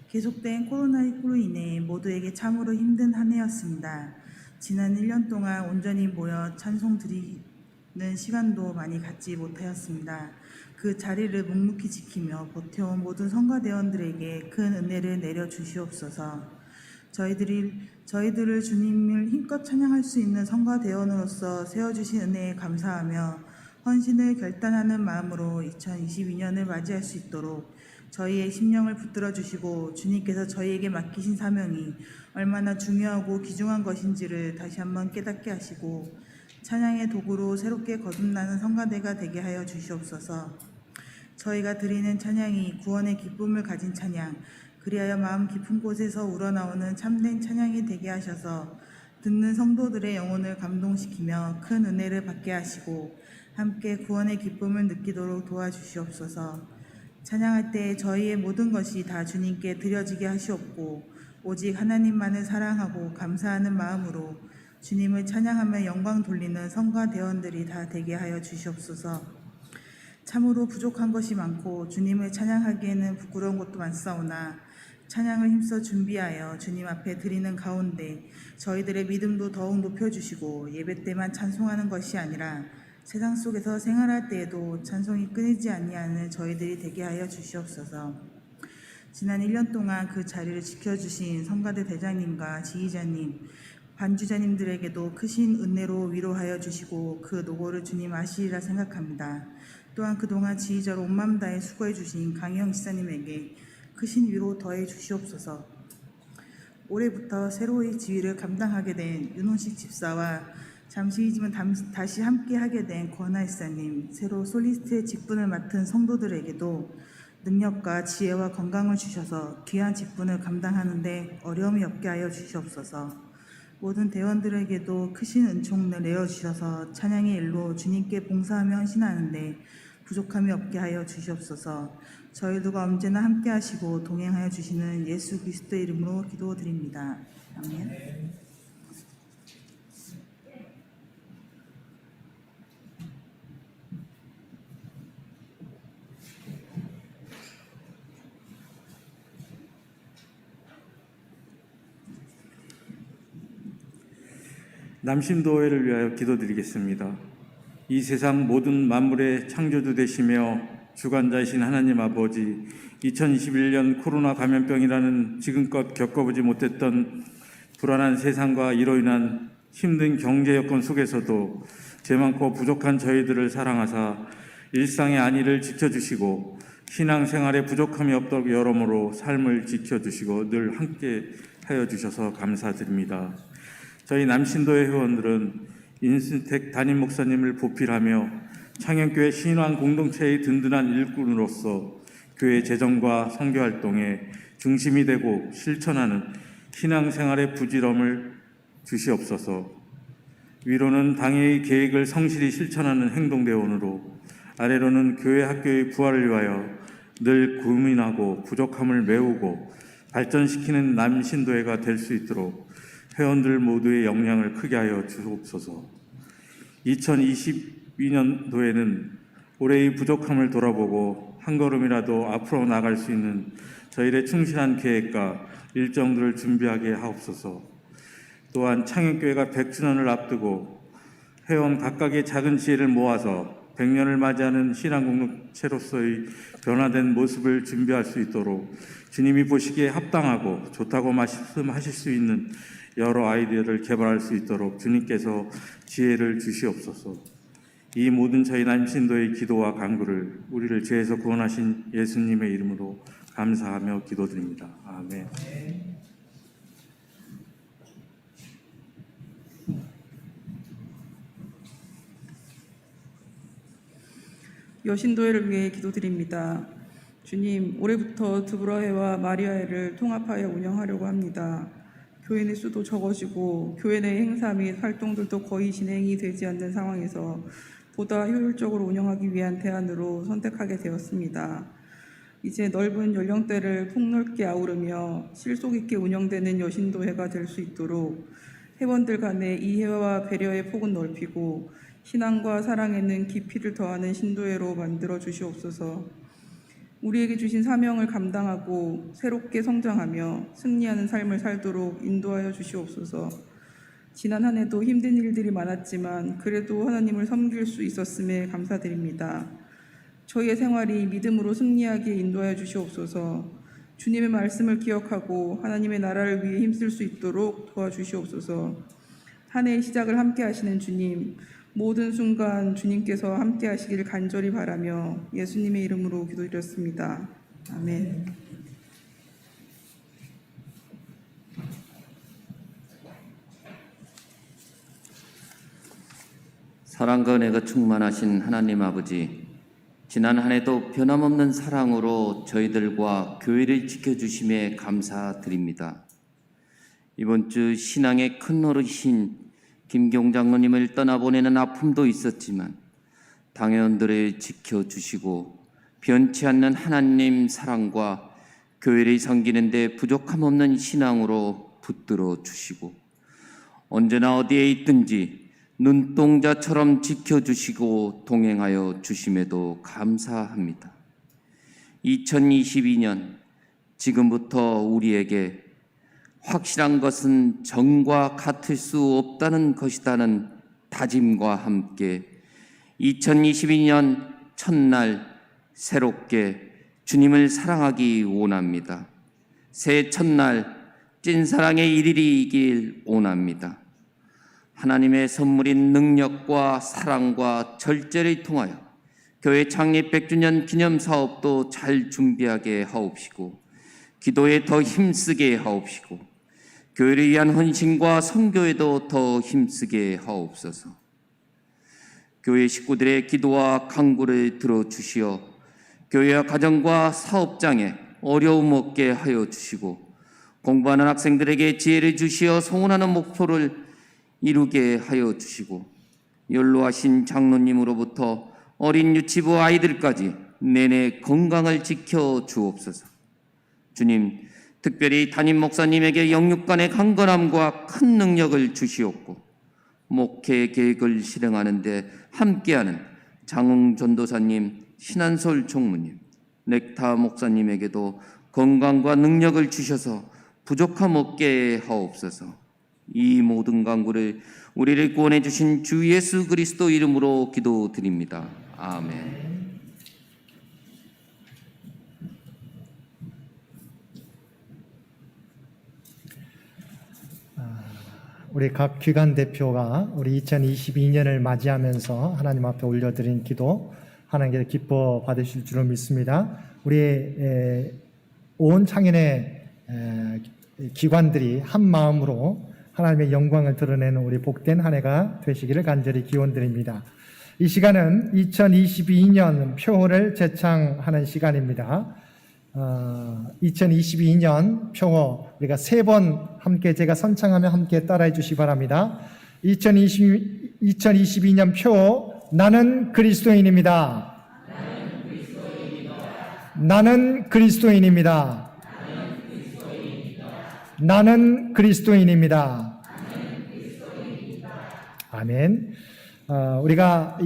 계속된 코로나19로 인해 모두에게 참으로 힘든 한 해였습니다. 지난 1년 동안 온전히 모여 찬송 드리는 시간도 많이 갖지 못하였습니다. 그 자리를 묵묵히 지키며 버텨온 모든 성가대원들에게 큰 은혜를 내려 주시옵소서. 저희들을 주님을 힘껏 찬양할 수 있는 성가대원으로서 세워주신 은혜에 감사하며 헌신을 결단하는 마음으로 2022년을 맞이할 수 있도록 저희의 심령을 붙들어 주시고 주님께서 저희에게 맡기신 사명이 얼마나 중요하고 귀중한 것인지를 다시 한번 깨닫게 하시고 찬양의 도구로 새롭게 거듭나는 성가대가 되게 하여 주시옵소서. 저희가 드리는 찬양이 구원의 기쁨을 가진 찬양, 그리하여 마음 깊은 곳에서 우러나오는 참된 찬양이 되게 하셔서 듣는 성도들의 영혼을 감동시키며 큰 은혜를 받게 하시고 함께 구원의 기쁨을 느끼도록 도와주시옵소서. 찬양할 때 저희의 모든 것이 다 주님께 드려지게 하시옵고 오직 하나님만을 사랑하고 감사하는 마음으로 주님을 찬양하며 영광 돌리는 성가 대원들이 다 되게 하여 주시옵소서. 참으로 부족한 것이 많고 주님을 찬양하기에는 부끄러운 것도 많사오나 찬양을 힘써 준비하여 주님 앞에 드리는 가운데 저희들의 믿음도 더욱 높여주시고 예배 때만 찬송하는 것이 아니라 세상 속에서 생활할 때에도 찬송이 끊이지 아니하는 저희들이 되게 하여 주시옵소서. 지난 1년 동안 그 자리를 지켜주신 성가대 대장님과 지휘자님, 반주자님들에게도 크신 은혜로 위로하여 주시고 그 노고를 주님 아시리라 생각합니다. 또한 그동안 지휘자로 온 마음 다해 수고해 주신 강희영 지사님에게 크신 위로 더해 주시옵소서. 올해부터 새로이 지휘를 감당하게 된 윤홍식 집사와 잠시이지만 다시 함께 하게 된 권하 이사님, 새로 솔리스트의 직분을 맡은 성도들에게도 능력과 지혜와 건강을 주셔서 귀한 직분을 감당하는 데 어려움이 없게 하여 주시옵소서. 모든 대원들에게도 크신 은총을 내어주셔서 찬양의 일로 주님께 봉사하며 헌신하는 데 부족함이 없게 하여 주시옵소서. 저희들과 언제나 함께 하시고 동행하여 주시는 예수 그리스도의 이름으로 기도드립니다. 아멘. 남신도회를 위하여 기도드리겠습니다. 이 세상 모든 만물의 창조주 되시며 주관자이신 하나님 아버지, 2021년 코로나 감염병이라는 지금껏 겪어보지 못했던 불안한 세상과 이로 인한 힘든 경제 여건 속에서도 죄 많고 부족한 저희들을 사랑하사 일상의 안위를 지켜주시고 신앙생활에 부족함이 없도록 여러모로 삶을 지켜주시고 늘 함께 하여 주셔서 감사드립니다. 저희 남신도회 회원들은 인순택 담임 목사님을 보필하며 창현교회 신앙 공동체의 든든한 일꾼으로서 교회 재정과 선교활동에 중심이 되고 실천하는 신앙생활의 부지런함을 주시옵소서. 위로는 당회의 계획을 성실히 실천하는 행동대원으로, 아래로는 교회 학교의 부활을 위하여 늘 고민하고 부족함을 메우고 발전시키는 남신도회가 될 수 있도록 회원들 모두의 역량을 크게 하여 주옵소서. 2022년도에는 올해의 부족함을 돌아보고 한 걸음이라도 앞으로 나갈 수 있는 저희의 충실한 계획과 일정들을 준비하게 하옵소서. 또한 창현교회가 100주년을 앞두고 회원 각각의 작은 지혜를 모아서 100년을 맞이하는 신앙공동체로서의 변화된 모습을 준비할 수 있도록 주님이 보시기에 합당하고 좋다고 말씀하실 수 있는 여러 아이디어를 개발할 수 있도록 주님께서 지혜를 주시옵소서. 이 모든 저희 남신도의 기도와 간구를 우리를 죄에서 구원하신 예수님의 이름으로 감사하며 기도드립니다. 아멘. 여신도회를 위해 기도드립니다. 주님, 올해부터 드브라회와 마리아회를 통합하여 운영하려고 합니다. 교회 내 수도 적어지고 교회 내 행사 및 활동들도 거의 진행이 되지 않는 상황에서 보다 효율적으로 운영하기 위한 대안으로 선택하게 되었습니다. 이제 넓은 연령대를 폭넓게 아우르며 실속 있게 운영되는 여신도회가 될 수 있도록 회원들 간의 이해와 배려의 폭은 넓히고 신앙과 사랑에는 깊이를 더하는 신도회로 만들어 주시옵소서. 우리에게 주신 사명을 감당하고 새롭게 성장하며 승리하는 삶을 살도록 인도하여 주시옵소서. 지난 한 해도 힘든 일들이 많았지만 그래도 하나님을 섬길 수 있었음에 감사드립니다. 저희의 생활이 믿음으로 승리하게 인도하여 주시옵소서. 주님의 말씀을 기억하고 하나님의 나라를 위해 힘쓸 수 있도록 도와주시옵소서. 한 해의 시작을 함께 하시는 주님, 모든 순간 주님께서 함께 하시기를 간절히 바라며 예수님의 이름으로 기도드렸습니다. 아멘. 사랑과 은혜가 충만하신 하나님 아버지, 지난 한 해도 변함없는 사랑으로 저희들과 교회를 지켜주심에 감사드립니다. 이번 주 신앙의 큰 어르신 김경 장로님을 떠나보내는 아픔도 있었지만 당회원들을 지켜주시고 변치 않는 하나님 사랑과 교회를 섬기는 데 부족함 없는 신앙으로 붙들어 주시고 언제나 어디에 있든지 눈동자처럼 지켜주시고 동행하여 주심에도 감사합니다. 2022년 지금부터 우리에게 확실한 것은 전과 같을 수 없다는 것이라는 다짐과 함께 2022년 첫날 새롭게 주님을 사랑하기 원합니다. 새해 첫날 찐사랑의 일일이길 원합니다. 하나님의 선물인 능력과 사랑과 절제를 통하여 교회 창립 100주년 기념 사업도 잘 준비하게 하옵시고 기도에 더 힘쓰게 하옵시고 교회를 위한 헌신과 선교에도 더 힘쓰게 하옵소서. 교회 식구들의 기도와 간구를 들어주시어 교회와 가정과 사업장에 어려움 없게 하여 주시고 공부하는 학생들에게 지혜를 주시어 소원하는 목표를 이루게 하여 주시고 연로하신 장로님으로부터 어린 유치부 아이들까지 내내 건강을 지켜 주옵소서. 주님, 특별히 담임 목사님에게 영육간의 강건함과 큰 능력을 주시옵고 목회 계획을 실행하는 데 함께하는 장흥 전도사님, 신한솔 총무님, 넥타 목사님에게도 건강과 능력을 주셔서 부족함 없게 하옵소서. 이 모든 간구를 우리를 구원해 주신 주 예수 그리스도 이름으로 기도드립니다. 아멘. 우리 각 기관 대표가 우리 2022년을 맞이하면서 하나님 앞에 올려드린 기도 하나님께서 기뻐 받으실 줄을 믿습니다. 우리 온 창현의 기관들이 한 마음으로 하나님의 영광을 드러내는 우리 복된 한 해가 되시기를 간절히 기원드립니다. 이 시간은 2022년 표어를 제창하는 시간입니다. 2022년 표어 우리가 3번 함께 제가 선창하며 함께 따라해 주시기 바랍니다. 2022년 표어 나는 그리스도인입니다. 나는 그리스도인입니다. 나는 그리스도인입니다. 아멘. 우리가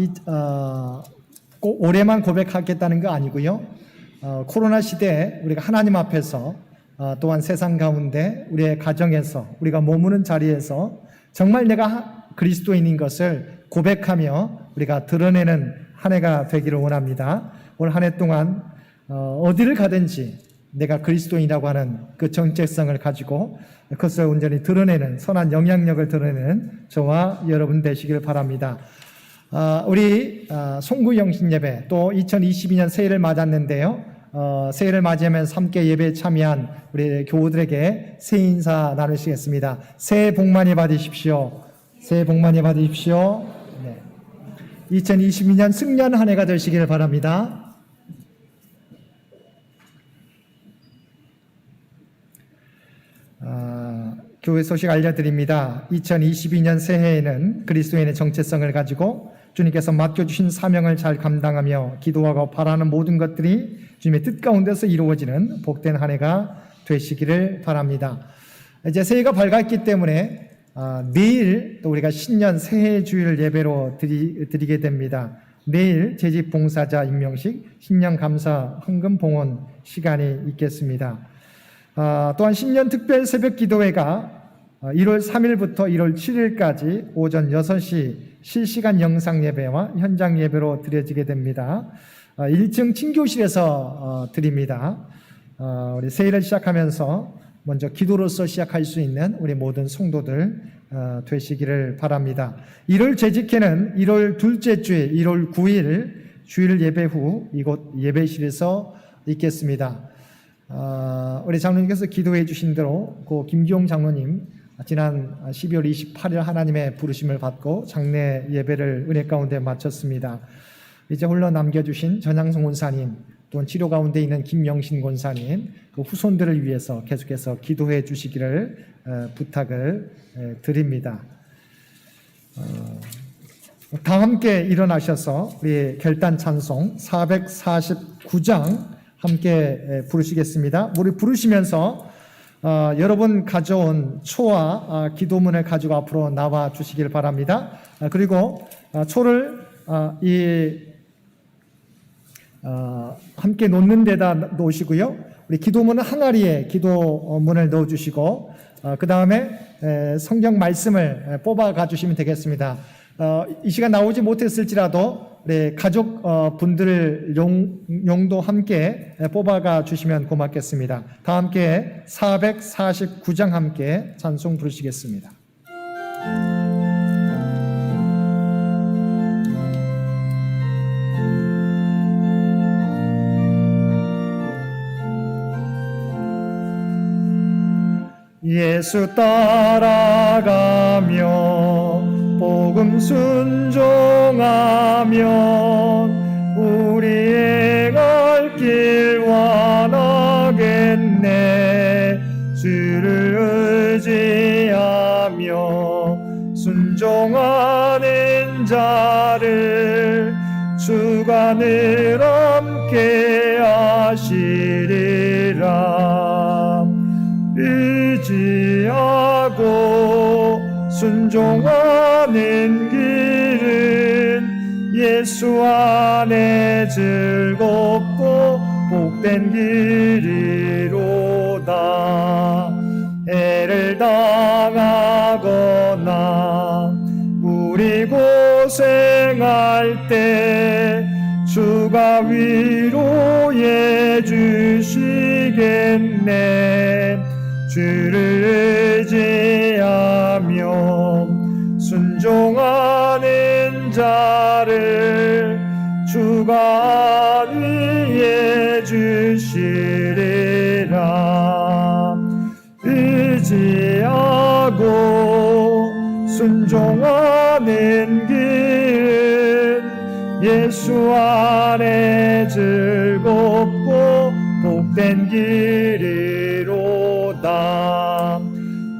꼭 올해만 고백하겠다는 거 아니고요. 코로나 시대에 우리가 하나님 앞에서 또한 세상 가운데 우리의 가정에서 우리가 머무는 자리에서 정말 내가 그리스도인인 것을 고백하며 우리가 드러내는 한 해가 되기를 원합니다. 올 한 해 동안 어디를 가든지 내가 그리스도인이라고 하는 그 정체성을 가지고 그것을 온전히 드러내는 선한 영향력을 드러내는 저와 여러분 되시길 바랍니다. 우리 송구 영신 예배 또 2022년 새해를 맞았는데요. 새해를 맞이하면서 함께 예배에 참여한 우리 교우들에게 새해 인사 나누시겠습니다. 새해 복 많이 받으십시오. 새해 복 많이 받으십시오. 네. 2022년 승년 한 해가 되시기를 바랍니다. 교회 소식 알려드립니다. 2022년 새해에는 그리스도인의 정체성을 가지고 주님께서 맡겨주신 사명을 잘 감당하며 기도하고 바라는 모든 것들이 주님의 뜻 가운데서 이루어지는 복된 한 해가 되시기를 바랍니다. 이제 새해가 밝았기 때문에 내일 또 우리가 신년 새해 주일 예배로 드리게 됩니다. 내일 재직 봉사자 임명식, 신년 감사 헌금 봉헌 시간이 있겠습니다. 또한 신년 특별 새벽 기도회가 1월 3일부터 1월 7일까지 오전 6시 실시간 영상 예배와 현장 예배로 드려지게 됩니다. 1층 친교실에서 드립니다. 우리 새해를 시작하면서 먼저 기도로서 시작할 수 있는 우리 모든 성도들 되시기를 바랍니다. 1월 재직회는 1월 둘째 주에 1월 9일 주일 예배 후 이곳 예배실에서 있겠습니다. 우리 장로님께서 기도해 주신 대로 고 김기용 장로님 지난 12월 28일 하나님의 부르심을 받고 장례 예배를 은혜 가운데 마쳤습니다. 이제 홀로 남겨주신 전양성 권사님 또는 치료 가운데 있는 김영신 권사님 그 후손들을 위해서 계속해서 기도해 주시기를 부탁을 드립니다. 다 함께 일어나셔서 우리 결단 찬송 449장 함께 부르시겠습니다. 우리 부르시면서 여러분 가져온 초와 기도문을 가지고 앞으로 나와 주시길 바랍니다. 그리고 초를 함께 놓는 데다 놓으시고요. 우리 기도문은 항아리에 기도문을 넣어주시고 그 다음에 성경 말씀을 뽑아 가주시면 되겠습니다. 이 시간 나오지 못했을지라도 가족 분들 용도 함께 뽑아가 주시면 고맙겠습니다. 다 함께 449장 함께 찬송 부르시겠습니다. 예수 따라가며 복음 순종하면 우리의 갈 길 완하겠네. 주를 의지하며 순종하는 자를 주가 늘 함께 하시리라. 의지하고 순종하는 길은 예수 안에 즐겁고 복된 길이로다. 애를 당하고 때 주가 위로해 주시겠네. 주를 의지하며 순종하는 자를 주가 위해 주시리라. 의지하고 순종하는 길은 예수 안에 즐겁고 복된 길이로다.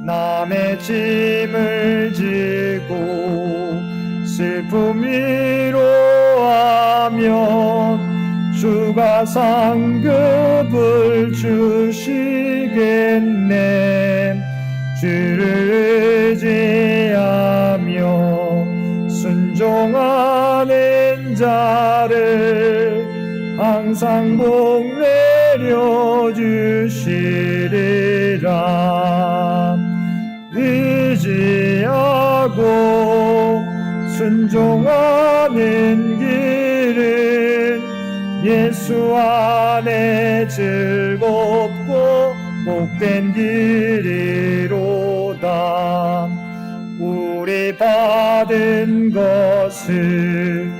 남의 짐을 지고 슬픔 위로하면 주가 상급을 주시겠네. 주를 의지하며 순종하는 자를 항상 복 내려 주시리라. 의지하고 순종하는 길은 예수 안에 즐겁고 복된 길이로다. 우리 받은 것을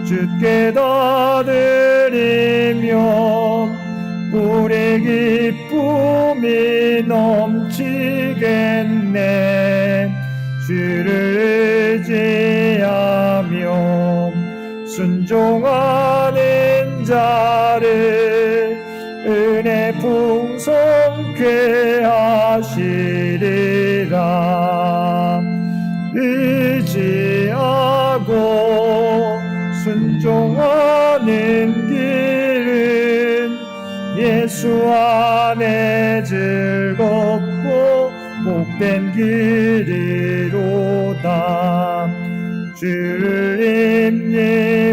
주께 다 드리면 우리 기쁨이 넘치겠네. 주를 의지하며 순종하는 자를 은혜 풍성케 하시리라. 의지하고 순종하는 길은 예수 안에 즐겁고 복된 길이로다. 주를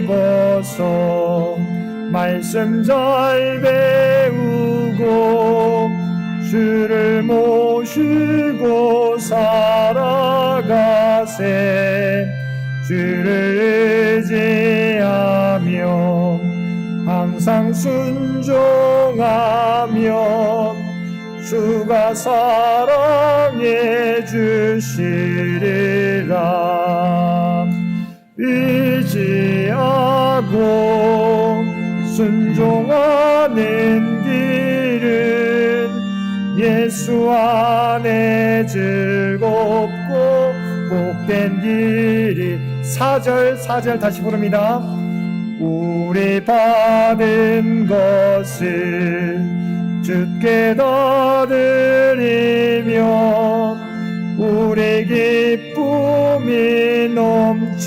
힘입어서 말씀 잘 배우고 주를 모시고 살아가세. 주를 의지하며 항상 순종하며 주가 사랑해 주시리라. 의지하고 순종하는 길은 예수 안에 즐겁고 복된 길이. 4절 다시 부릅니다. 우리 받은 것을 주께 다 드리면 우리 기쁨이 넘치겠네.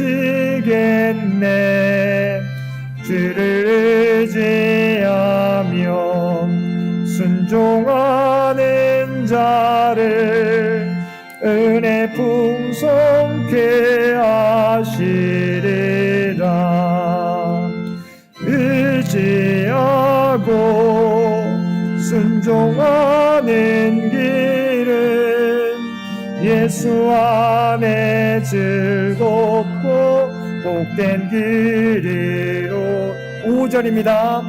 주를 의지하며 순종하는 자를 은혜 풍성케 하시리라. 의지하고 순종하는 길은 예수 안에 즐겁고 복된 길이로. 5절입니다.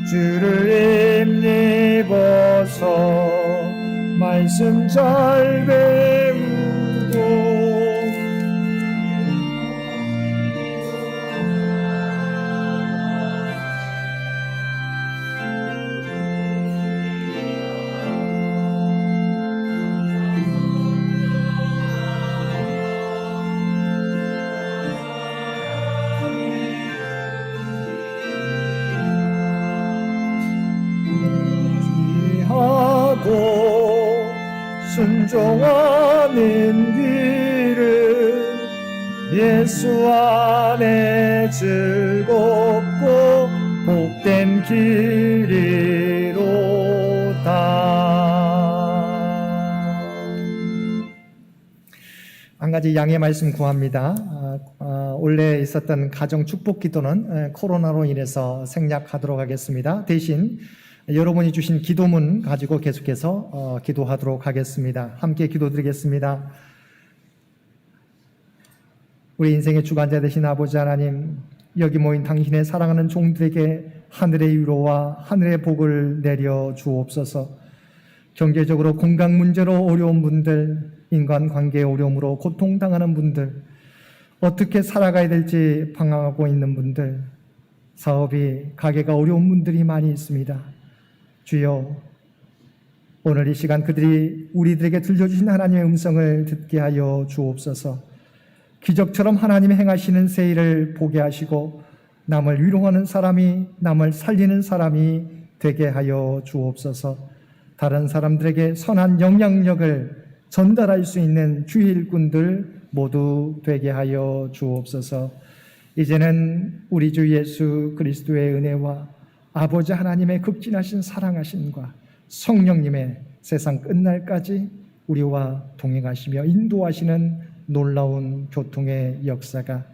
주를 힘입어서 말씀 잘 배우고 순종하는 길은 예수 안에 즐겁고 복된 길이로다. 한 가지 양해 말씀 구합니다. 원래 있었던 가정 축복 기도는 코로나로 인해서 생략하도록 하겠습니다. 대신 여러분이 주신 기도문 가지고 계속해서 기도하도록 하겠습니다. 함께 기도드리겠습니다. 우리 인생의 주관자 되신 아버지 하나님, 여기 모인 당신의 사랑하는 종들에게 하늘의 위로와 하늘의 복을 내려 주옵소서. 경제적으로 건강 문제로 어려운 분들, 인간관계의 어려움으로 고통당하는 분들, 어떻게 살아가야 될지 방황하고 있는 분들, 사업이, 가게가 어려운 분들이 많이 있습니다. 주여, 오늘 이 시간 그들이 우리들에게 들려주신 하나님의 음성을 듣게 하여 주옵소서. 기적처럼 하나님이 행하시는 새 일을 보게 하시고 남을 위로하는 사람이, 남을 살리는 사람이 되게 하여 주옵소서. 다른 사람들에게 선한 영향력을 전달할 수 있는 주의 일꾼들 모두 되게 하여 주옵소서. 이제는 우리 주 예수 그리스도의 은혜와 아버지 하나님의 극진하신 사랑하심과 성령님의 세상 끝날까지 우리와 동행하시며 인도하시는 놀라운 교통의 역사가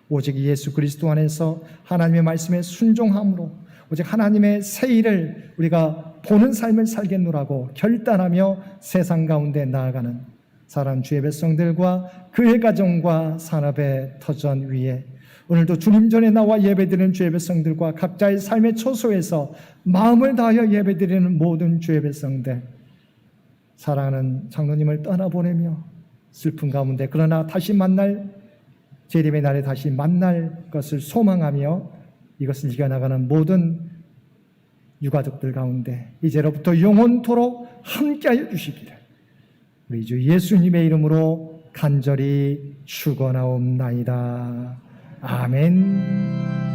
오직 예수 그리스도 안에서 하나님의 말씀에 순종함으로 오직 하나님의 새 일을 우리가 보는 삶을 살겠노라고 결단하며 세상 가운데 나아가는 사랑 주의 백성들과 그의 가정과 산업의 터전 위에 오늘도 주님 전에 나와 예배드리는 주의 백성들과 각자의 삶의 초소에서 마음을 다하여 예배드리는 모든 주의 백성들, 사랑하는 장로님을 떠나보내며 슬픈 가운데 그러나 다시 만날 재림의 날에 다시 만날 것을 소망하며 이것을 이겨나가는 모든 유가족들 가운데 이제로부터 영원토록 함께하여 주시기를 우리 주 예수님의 이름으로 간절히 축원하옵나이다. 아멘.